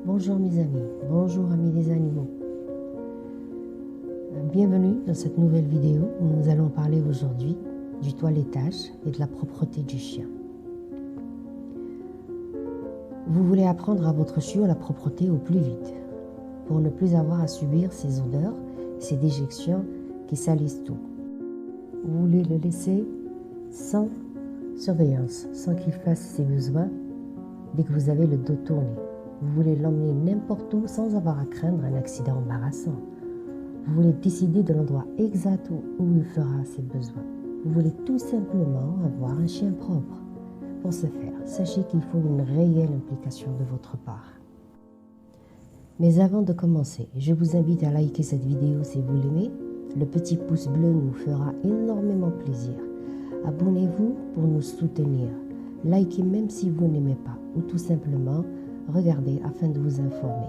Bonjour mes amis, bonjour amis des animaux. Bienvenue dans cette nouvelle vidéo où nous allons parler aujourd'hui du toilettage et de la propreté du chien. Vous voulez apprendre à votre chiot la propreté au plus vite pour ne plus avoir à subir ces odeurs, ces déjections qui salissent tout. Vous voulez le laisser sans surveillance, sans qu'il fasse ses besoins dès que vous avez le dos tourné. Vous voulez l'emmener n'importe où sans avoir à craindre un accident embarrassant. Vous voulez décider de l'endroit exact où il fera ses besoins. Vous voulez tout simplement avoir un chien propre. Pour ce faire, sachez qu'il faut une réelle implication de votre part. Mais avant de commencer, je vous invite à liker cette vidéo si vous l'aimez. Le petit pouce bleu nous fera énormément plaisir. Abonnez-vous pour nous soutenir. Likez même si vous n'aimez pas ou tout simplement regardez afin de vous informer.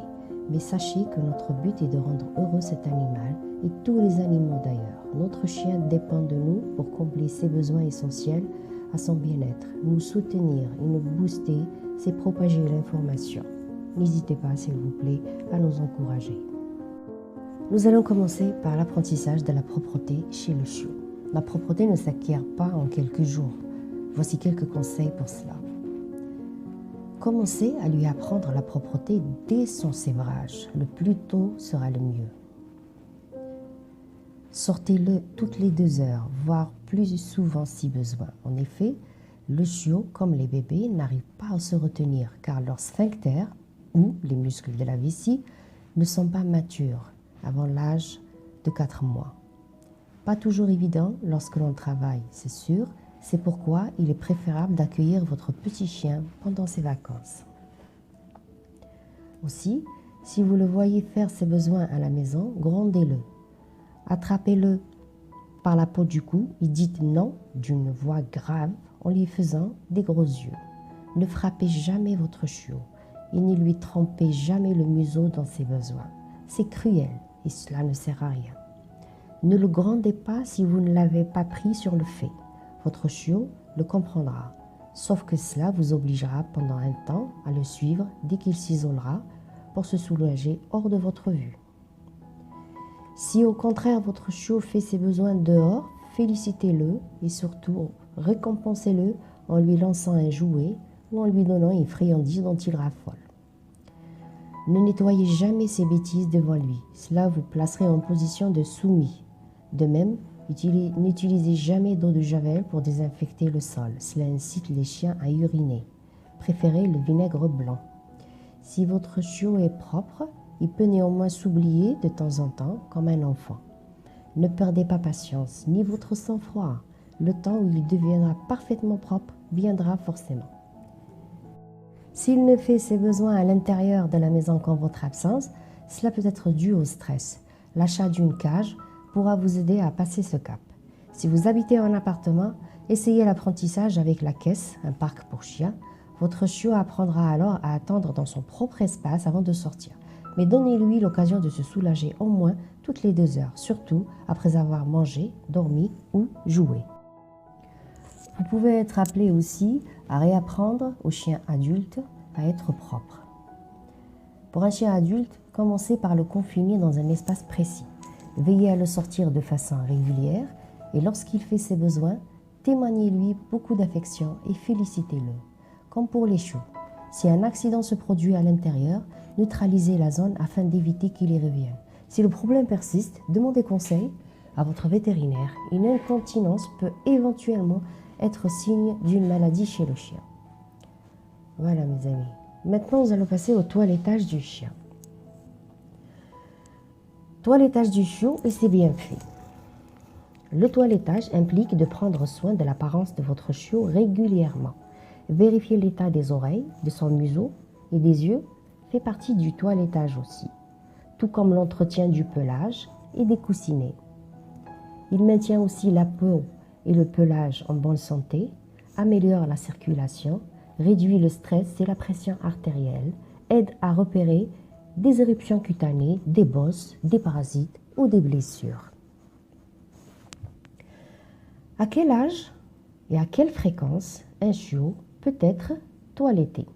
Mais sachez que notre but est de rendre heureux cet animal et tous les animaux d'ailleurs. Notre chien dépend de nous pour combler ses besoins essentiels à son bien-être. Nous soutenir et nous booster, c'est propager l'information. N'hésitez pas, s'il vous plaît, à nous encourager. Nous allons commencer par l'apprentissage de la propreté chez le chiot. La propreté ne s'acquiert pas en quelques jours. Voici quelques conseils pour cela. Commencez à lui apprendre la propreté dès son sévrage. Le plus tôt sera le mieux. Sortez-le toutes les 2 heures, voire plus souvent si besoin. En effet, le chiot, comme les bébés, n'arrive pas à se retenir car leur sphincter, ou les muscles de la vessie, ne sont pas matures avant l'âge de 4 mois. Pas toujours évident lorsque l'on travaille, c'est sûr. C'est pourquoi il est préférable d'accueillir votre petit chien pendant ses vacances. Aussi, si vous le voyez faire ses besoins à la maison, grondez-le. Attrapez-le par la peau du cou et dites non d'une voix grave en lui faisant des gros yeux. Ne frappez jamais votre chiot et ne lui trempez jamais le museau dans ses besoins. C'est cruel et cela ne sert à rien. Ne le grondez pas si vous ne l'avez pas pris sur le fait. Votre chiot le comprendra, sauf que cela vous obligera pendant un temps à le suivre dès qu'il s'isolera pour se soulager hors de votre vue. Si au contraire votre chiot fait ses besoins dehors, félicitez-le et surtout récompensez-le en lui lançant un jouet ou en lui donnant une friandise dont il raffole. Ne nettoyez jamais ses bêtises devant lui, cela vous placerait en position de soumis. De même, n'utilisez jamais d'eau de javel pour désinfecter le sol. Cela incite les chiens à uriner. Préférez le vinaigre blanc. Si votre chiot est propre, il peut néanmoins s'oublier de temps en temps comme un enfant. Ne perdez pas patience, ni votre sang-froid. Le temps où il deviendra parfaitement propre viendra forcément. S'il ne fait ses besoins à l'intérieur de la maison qu'en votre absence, cela peut être dû au stress. L'achat d'une cage pourra vous aider à passer ce cap. Si vous habitez en appartement, essayez l'apprentissage avec la caisse, un parc pour chiens. Votre chiot apprendra alors à attendre dans son propre espace avant de sortir. Mais donnez-lui l'occasion de se soulager au moins toutes les 2 heures, surtout après avoir mangé, dormi ou joué. Vous pouvez être appelé aussi à réapprendre aux chiens adultes à être propres. Pour un chien adulte, commencez par le confiner dans un espace précis. Veillez à le sortir de façon régulière et lorsqu'il fait ses besoins, témoignez-lui beaucoup d'affection et félicitez-le. Comme pour les chiots, si un accident se produit à l'intérieur, neutralisez la zone afin d'éviter qu'il y revienne. Si le problème persiste, demandez conseil à votre vétérinaire. Une incontinence peut éventuellement être signe d'une maladie chez le chien. Voilà mes amis. Maintenant, nous allons passer au toilettage du chien. Toilettage du chiot et ses bienfaits. Le toilettage implique de prendre soin de l'apparence de votre chiot régulièrement. Vérifier l'état des oreilles, de son museau et des yeux fait partie du toilettage aussi, tout comme l'entretien du pelage et des coussinets. Il maintient aussi la peau et le pelage en bonne santé, améliore la circulation, réduit le stress et la pression artérielle, aide à repérer des éruptions cutanées, des bosses, des parasites ou des blessures. À quel âge et à quelle fréquence un chiot peut être toiletté?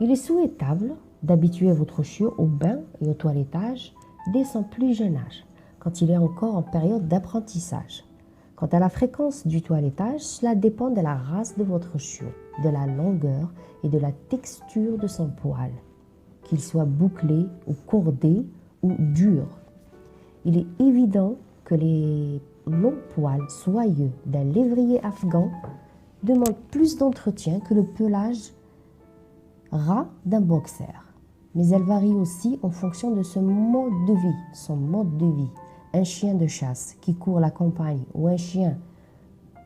Il est souhaitable d'habituer votre chiot au bain et au toilettage dès son plus jeune âge, quand il est encore en période d'apprentissage. Quant à la fréquence du toilettage, cela dépend de la race de votre chiot, de la longueur et de la texture de son poil, qu'il soit bouclé ou cordé ou dur. Il est évident que les longs poils soyeux d'un lévrier afghan demandent plus d'entretien que le pelage ras d'un boxer. Mais elle varie aussi en fonction de son mode de vie. Un chien de chasse qui court la campagne ou un chien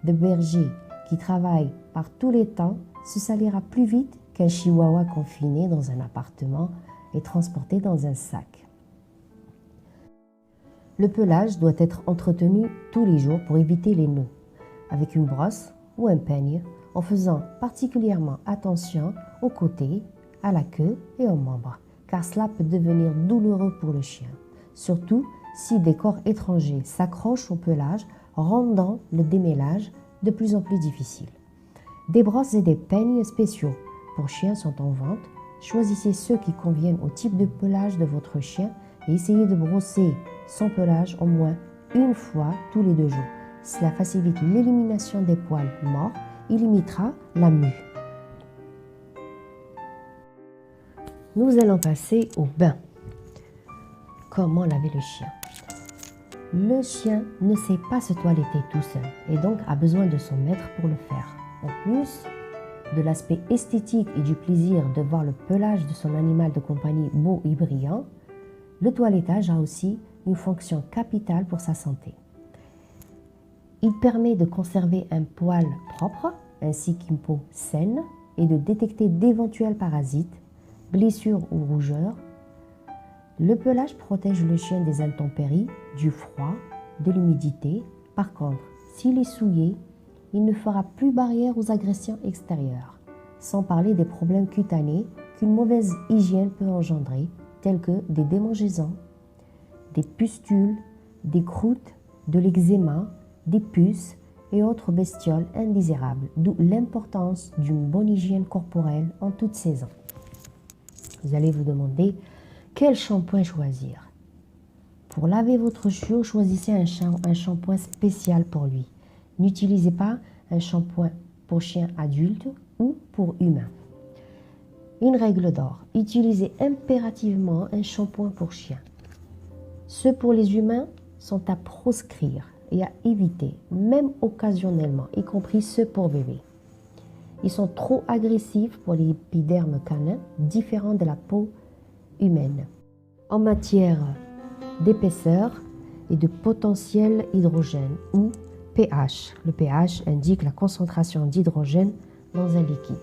de berger qui travaille par tous les temps se salira plus vite qu'un chihuahua confiné dans un appartement et transporté dans un sac. Le pelage doit être entretenu tous les jours pour éviter les nœuds, avec une brosse ou un peigne, en faisant particulièrement attention aux côtés, à la queue et aux membres, car cela peut devenir douloureux pour le chien, surtout si des corps étrangers s'accrochent au pelage, rendant le démêlage de plus en plus difficile. Des brosses et des peignes spéciaux pour chiens sont en vente. Choisissez ceux qui conviennent au type de pelage de votre chien et essayez de brosser son pelage au moins une fois tous les 2 jours. Cela facilite l'élimination des poils morts et limitera la mue. Nous allons passer au bain. Comment laver le chien? Le chien ne sait pas se toiletter tout seul et donc a besoin de son maître pour le faire. En plus de l'aspect esthétique et du plaisir de voir le pelage de son animal de compagnie beau et brillant, le toilettage a aussi une fonction capitale pour sa santé. Il permet de conserver un poil propre ainsi qu'une peau saine et de détecter d'éventuels parasites, blessures ou rougeurs. Le pelage protège le chien des intempéries, du froid, de l'humidité. Par contre, s'il est souillé, il ne fera plus barrière aux agressions extérieures, sans parler des problèmes cutanés qu'une mauvaise hygiène peut engendrer, tels que des démangeaisons, des pustules, des croûtes, de l'eczéma, des puces et autres bestioles indésirables, d'où l'importance d'une bonne hygiène corporelle en toute saison. Vous allez vous demander quel shampoing choisir. Pour laver votre chiot, choisissez un shampoing spécial pour lui. N'utilisez pas un shampoing pour chien adulte ou pour humain. Une règle d'or, utilisez impérativement un shampoing pour chien. Ceux pour les humains sont à proscrire et à éviter, même occasionnellement, y compris ceux pour bébés. Ils sont trop agressifs pour l'épiderme canin, différent de la peau humaine. En matière d'épaisseur et de potentiel hydrogène ou pH. Le pH indique la concentration d'hydrogène dans un liquide.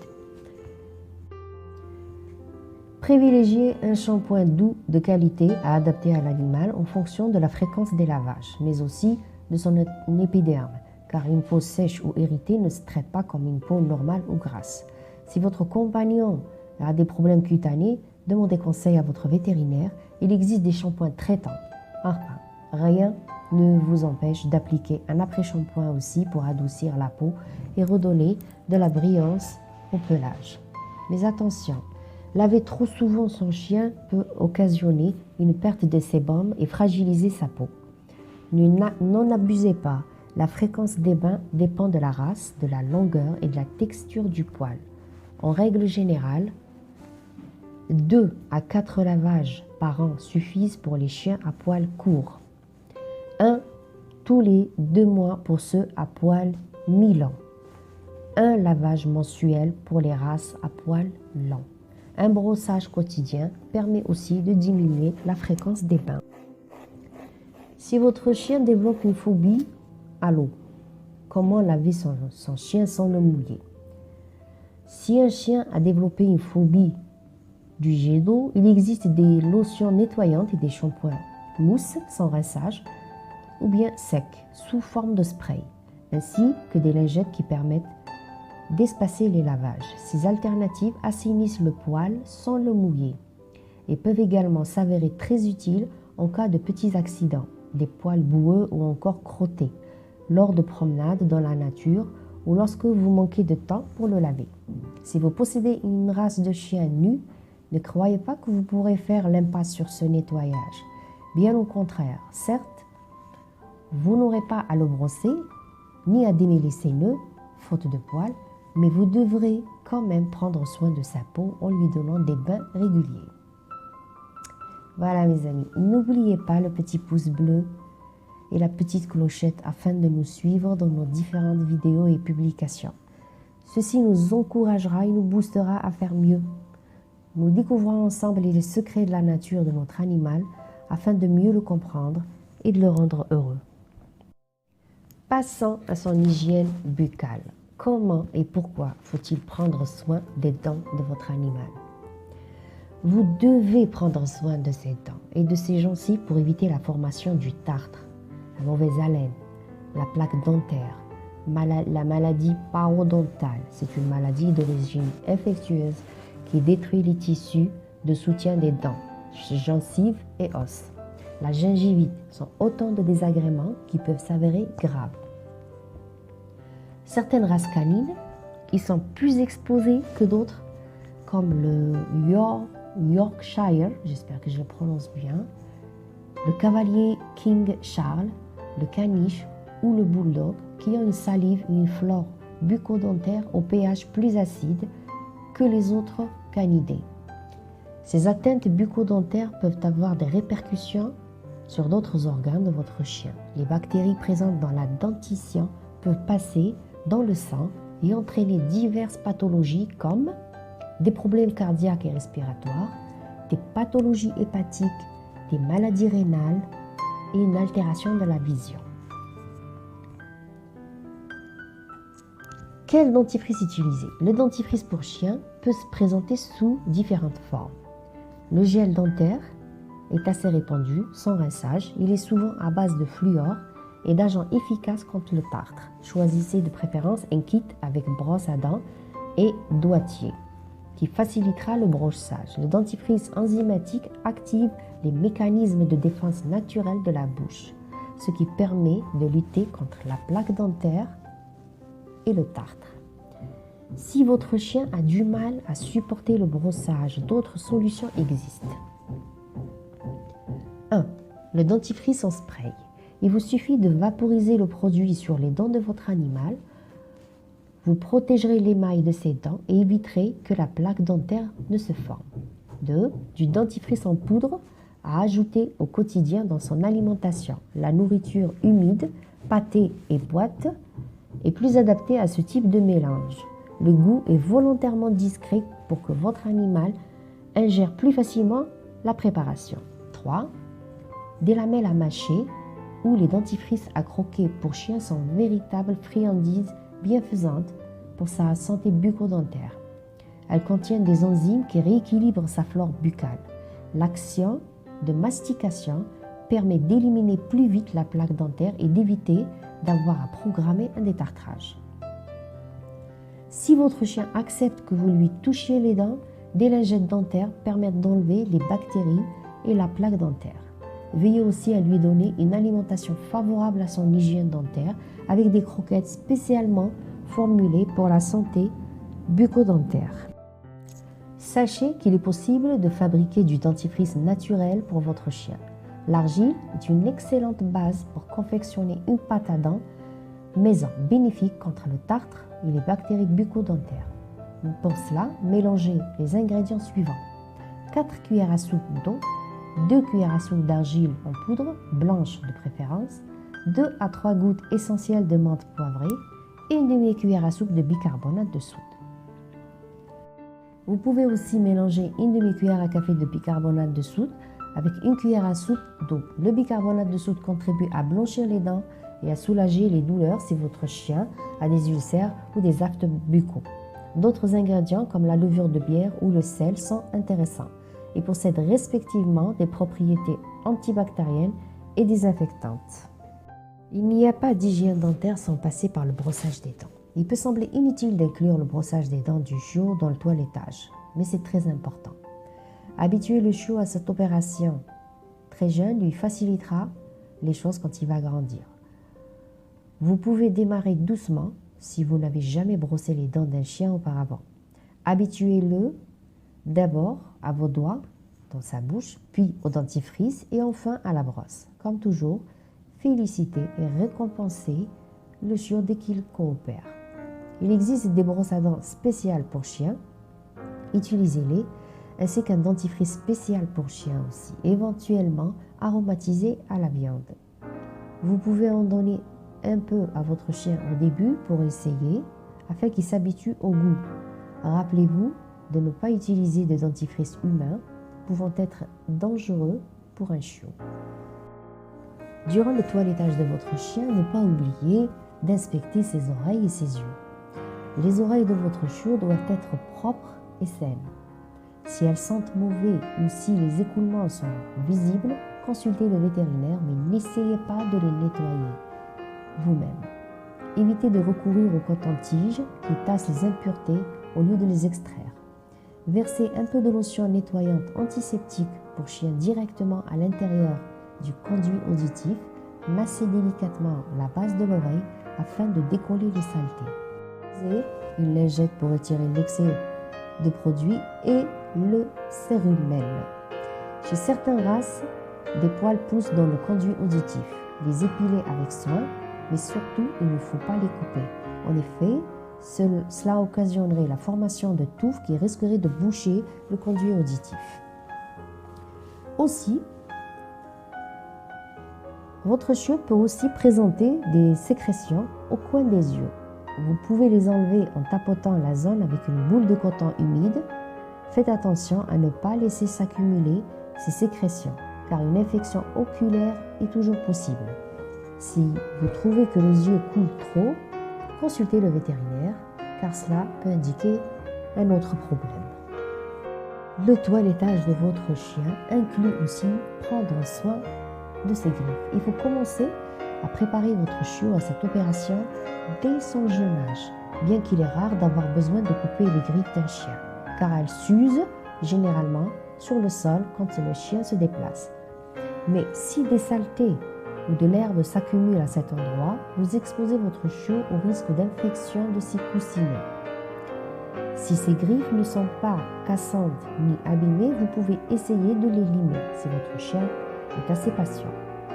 Privilégiez un shampoing doux de qualité à adapter à l'animal en fonction de la fréquence des lavages, mais aussi de son épiderme, car une peau sèche ou irritée ne se traite pas comme une peau normale ou grasse. Si votre compagnon a des problèmes cutanés, demandez conseil à votre vétérinaire. Il existe des shampoings traitants. Enfin, rien ne vous empêche d'appliquer un après-shampoing aussi pour adoucir la peau et redonner de la brillance au pelage. Mais attention, laver trop souvent son chien peut occasionner une perte de sébum et fragiliser sa peau. N'en abusez pas. La fréquence des bains dépend de la race, de la longueur et de la texture du poil. En règle générale, 2 à 4 lavages par an suffisent pour les chiens à poil court. 1 tous les 2 mois pour ceux à poil mi-long. 1 lavage mensuel pour les races à poil long. Un brossage quotidien permet aussi de diminuer la fréquence des bains. Si votre chien développe une phobie à l'eau, comment laver son chien sans le mouiller? Si un chien a développé une phobie du jet d'eau, il existe des lotions nettoyantes et des shampoings mousse sans rinçage ou bien secs sous forme de spray, ainsi que des lingettes qui permettent d'espacer les lavages. Ces alternatives assainissent le poil sans le mouiller et peuvent également s'avérer très utiles en cas de petits accidents, des poils boueux ou encore crottés, lors de promenades dans la nature ou lorsque vous manquez de temps pour le laver. Si vous possédez une race de chien nu, Ne croyez pas que vous pourrez faire l'impasse sur ce nettoyage. Bien au contraire, certes, vous n'aurez pas à le brosser, ni à démêler ses nœuds, faute de poils, mais vous devrez quand même prendre soin de sa peau en lui donnant des bains réguliers. Voilà mes amis, n'oubliez pas le petit pouce bleu et la petite clochette afin de nous suivre dans nos différentes vidéos et publications. Ceci nous encouragera et nous boostera à faire mieux. Nous découvrons ensemble les secrets de la nature de notre animal afin de mieux le comprendre et de le rendre heureux. Passons à son hygiène buccale. Comment et pourquoi faut-il prendre soin des dents de votre animal? Vous devez prendre soin de ses dents et de ses gencives pour éviter la formation du tartre, la mauvaise haleine, la plaque dentaire, la maladie parodontale. C'est une maladie d'origine infectieuse qui détruit les tissus de soutien des dents, gencives et os. La gingivite sont autant de désagréments qui peuvent s'avérer graves. Certaines races canines qui sont plus exposées que d'autres, comme le Yorkshire, j'espère que je le prononce bien, le cavalier King Charles, le caniche ou le bulldog, qui ont une salive et une flore bucco-dentaire au pH plus acide que les autres canidés. Ces atteintes bucco-dentaires peuvent avoir des répercussions sur d'autres organes de votre chien. Les bactéries présentes dans la dentition peuvent passer dans le sang et entraîner diverses pathologies comme des problèmes cardiaques et respiratoires, des pathologies hépatiques, des maladies rénales et une altération de la vision. Quel dentifrice utiliser? Le dentifrice pour chien peut se présenter sous différentes formes. Le gel dentaire est assez répandu, sans rinçage. Il est souvent à base de fluor et d'agents efficaces contre le tartre. Choisissez de préférence un kit avec brosse à dents et doigtier qui facilitera le brossage. Le dentifrice enzymatique active les mécanismes de défense naturelle de la bouche, ce qui permet de lutter contre la plaque dentaire et le tartre. Si votre chien a du mal à supporter le brossage, d'autres solutions existent. 1. Le dentifrice en spray. Il vous suffit de vaporiser le produit sur les dents de votre animal. Vous protégerez l'émail de ses dents et éviterez que la plaque dentaire ne se forme. 2. Du dentifrice en poudre à ajouter au quotidien dans son alimentation. La nourriture humide, pâtée et boîte est plus adaptée à ce type de mélange. Le goût est volontairement discret pour que votre animal ingère plus facilement la préparation. 3. Des lamelles à mâcher ou les dentifrices à croquer pour chien sont véritables friandises bienfaisantes pour sa santé bucco-dentaire. Elles contiennent des enzymes qui rééquilibrent sa flore buccale. L'action de mastication permet d'éliminer plus vite la plaque dentaire et d'éviter d'avoir à programmer un détartrage. Si votre chien accepte que vous lui touchiez les dents, des lingettes dentaires permettent d'enlever les bactéries et la plaque dentaire. Veillez aussi à lui donner une alimentation favorable à son hygiène dentaire avec des croquettes spécialement formulées pour la santé bucco-dentaire. Sachez qu'il est possible de fabriquer du dentifrice naturel pour votre chien. L'argile est une excellente base pour confectionner une pâte à dents maison bénéfique contre le tartre et les bactéries bucco-dentaires. Pour cela, mélangez les ingrédients suivants. 4 cuillères à soupe d'eau, 2 cuillères à soupe d'argile en poudre, blanche de préférence, 2 à 3 gouttes essentielles de menthe poivrée et une demi-cuillère à soupe de bicarbonate de soude. Vous pouvez aussi mélanger une demi-cuillère à café de bicarbonate de soude avec une cuillère à soupe d'eau. Le bicarbonate de soude contribue à blanchir les dents et à soulager les douleurs si votre chien a des ulcères ou des aftes buccaux. D'autres ingrédients comme la levure de bière ou le sel sont intéressants et possèdent respectivement des propriétés antibactériennes et désinfectantes. Il n'y a pas d'hygiène dentaire sans passer par le brossage des dents. Il peut sembler inutile d'inclure le brossage des dents du chiot dans le toilettage, mais c'est très important. Habituer le chiot à cette opération très jeune lui facilitera les choses quand il va grandir. Vous pouvez démarrer doucement si vous n'avez jamais brossé les dents d'un chien auparavant. Habituez-le D'abord à vos doigts, dans sa bouche, puis au dentifrice et enfin à la brosse. Comme toujours, félicitez et récompensez le chiot dès qu'il coopère. Il existe des brosses à dents spéciales pour chiens. Utilisez-les, ainsi qu'un dentifrice spécial pour chiens aussi, éventuellement aromatisé à la viande. Vous pouvez en donner un peu à votre chien au début pour essayer, afin qu'il s'habitue au goût. Rappelez-vous de ne pas utiliser de dentifrice humain, pouvant être dangereux pour un chiot. Durant le toilettage de votre chien, ne pas oublier d'inspecter ses oreilles et ses yeux. Les oreilles de votre chiot doivent être propres et saines. Si elles sentent mauvais ou si les écoulements sont visibles, consultez le vétérinaire, mais n'essayez pas de les nettoyer vous-même. Évitez de recourir au coton-tige qui tasse les impuretés au lieu de les extraire. Versez un peu de lotion nettoyante antiseptique pour chien directement à l'intérieur du conduit auditif. Massez délicatement la base de l'oreille afin de décoller les saletés. Une lingette pour retirer l'excès de produit et le cérumen. Chez certaines races, des poils poussent dans le conduit auditif. Les épiler avec soin, mais surtout, il ne faut pas les couper. En effet, cela occasionnerait la formation de touffes qui risqueraient de boucher le conduit auditif. Aussi, votre chiot peut aussi présenter des sécrétions au coin des yeux. Vous pouvez les enlever en tapotant la zone avec une boule de coton humide. Faites attention à ne pas laisser s'accumuler ces sécrétions, car une infection oculaire est toujours possible. Si vous trouvez que les yeux coulent trop, consultez le vétérinaire, car cela peut indiquer un autre problème. Le toilettage de votre chien inclut aussi prendre soin de ses griffes. Il faut commencer à préparer votre chiot à cette opération dès son jeune âge, bien qu'il est rare d'avoir besoin de couper les griffes d'un chien, car elles s'usent généralement sur le sol quand le chien se déplace. Mais si des saletés ou de l'herbe s'accumulent à cet endroit, vous exposez votre chiot au risque d'infection de ses coussinets. Si ces griffes ne sont pas cassantes ni abîmées, vous pouvez essayer de les limer si votre chien est assez patient.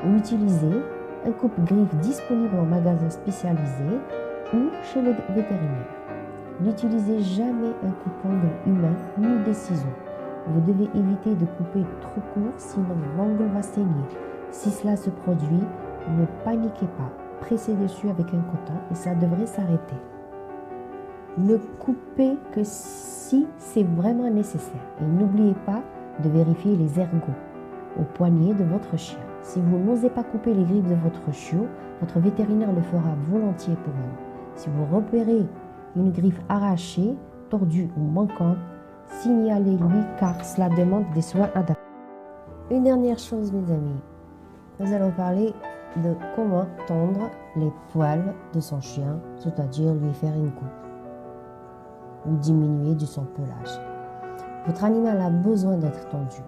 Ou utiliser un coupe-griffe disponible en magasin spécialisé ou chez le vétérinaire. N'utilisez jamais un coupe-ongle humain ni des ciseaux. Vous devez éviter de couper trop court, sinon l'ongle va saigner. Si cela se produit, ne paniquez pas. Pressez dessus avec un coton et ça devrait s'arrêter. Ne coupez que si c'est vraiment nécessaire. Et n'oubliez pas de vérifier les ergots au poignet de votre chien. Si vous n'osez pas couper les griffes de votre chiot, votre vétérinaire le fera volontiers pour vous. Si vous repérez une griffe arrachée, tordue ou manquante, signalez-lui car cela demande des soins adaptés. Une dernière chose, mes amis, nous allons parler de comment tondre les poils de son chien, c'est-à-dire lui faire une coupe ou diminuer de son pelage. Votre animal a besoin d'être tondu.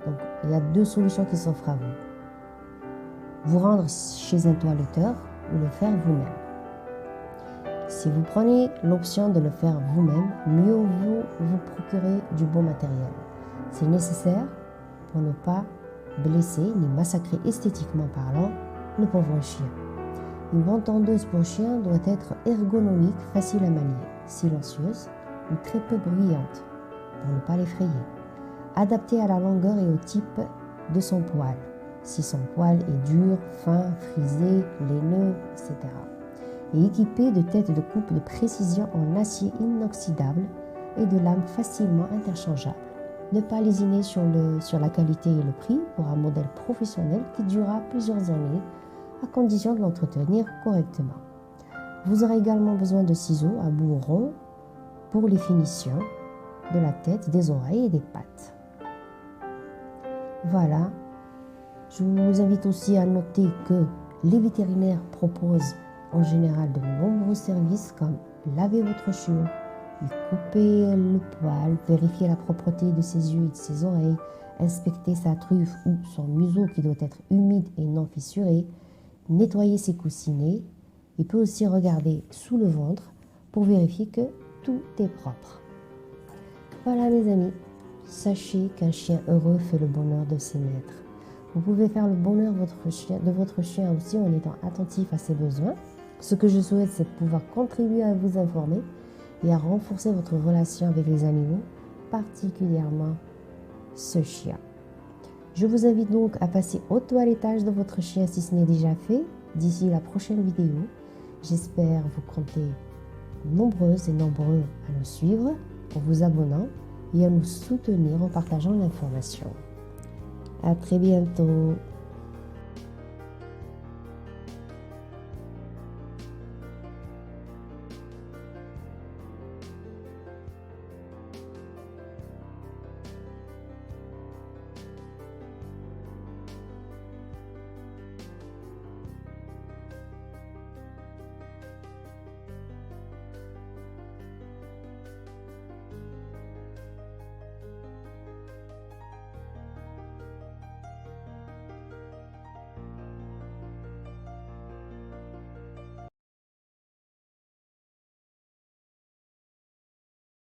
Donc, il y a deux solutions qui s'offrent à vous. Vous rendre chez un toiletteur ou le faire vous-même. Si vous prenez l'option de le faire vous-même, mieux vaut vous procurer du bon matériel. C'est nécessaire pour ne pas blesser ni massacrer esthétiquement parlant le pauvre chien. Une bonne tondeuse pour chien doit être ergonomique, facile à manier, silencieuse ou très peu bruyante pour ne pas l'effrayer. Adaptée à la longueur et au type de son poil. Si son poil est dur, fin, frisé, laineux, etc. Et équipée de têtes de coupe de précision en acier inoxydable et de lames facilement interchangeables. Ne pas lésiner sur la qualité et le prix pour un modèle professionnel qui durera plusieurs années à condition de l'entretenir correctement. Vous aurez également besoin de ciseaux à bout rond pour les finitions de la tête, des oreilles et des pattes. Voilà. Je vous invite aussi à noter que les vétérinaires proposent en général de nombreux services comme laver votre chiot, lui couper le poil, vérifier la propreté de ses yeux et de ses oreilles, inspecter sa truffe ou son museau qui doit être humide et non fissuré, nettoyer ses coussinets. Il peut aussi regarder sous le ventre pour vérifier que tout est propre. Voilà mes amis. Sachez qu'un chien heureux fait le bonheur de ses maîtres. Vous pouvez faire le bonheur de votre chien aussi en étant attentif à ses besoins. Ce que je souhaite, c'est de pouvoir contribuer à vous informer et à renforcer votre relation avec les animaux, particulièrement ce chien. Je vous invite donc à passer au toilettage de votre chien si ce n'est déjà fait d'ici la prochaine vidéo. J'espère vous compter nombreuses et nombreux à nous suivre en vous abonnant et à nous soutenir en partageant l'information. À très bientôt.